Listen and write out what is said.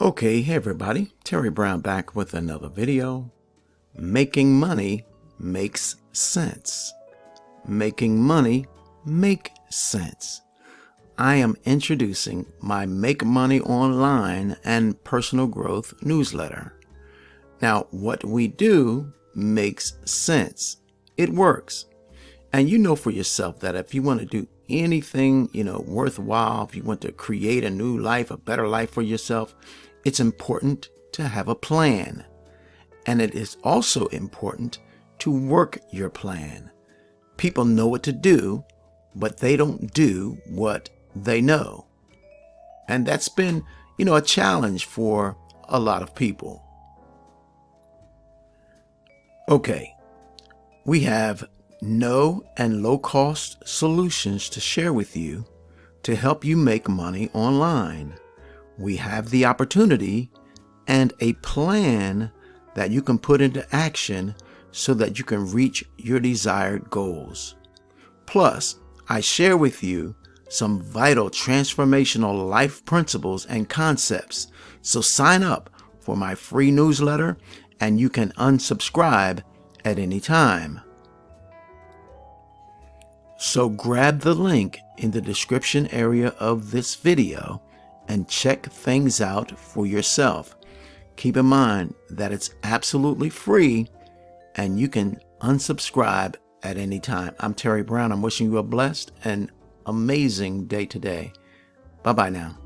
Okay, hey everybody, Terry Brown back with another video. Making money makes sense. Making money make sense. I am introducing my Make Money Online and Personal Growth newsletter. Now, what we do makes sense. It works. And you know for yourself that if you want to do anything, worthwhile, if you want to create a new life, a better life for yourself, it's important to have a plan. And it is also important to work your plan. People know what to do, but they don't do what they know. And that's been, a challenge for a lot of people. Okay, we have no and low cost solutions to share with you to help you make money online. We have the opportunity and a plan that you can put into action so that you can reach your desired goals. Plus, I share with you some vital transformational life principles and concepts. So sign up for my free newsletter and you can unsubscribe at any time. So grab the link in the description area of this video and check things out for yourself. Keep in mind that it's absolutely free and you can unsubscribe at any time. I'm Terry Brown. I'm wishing you a blessed and amazing day today. Bye-bye now.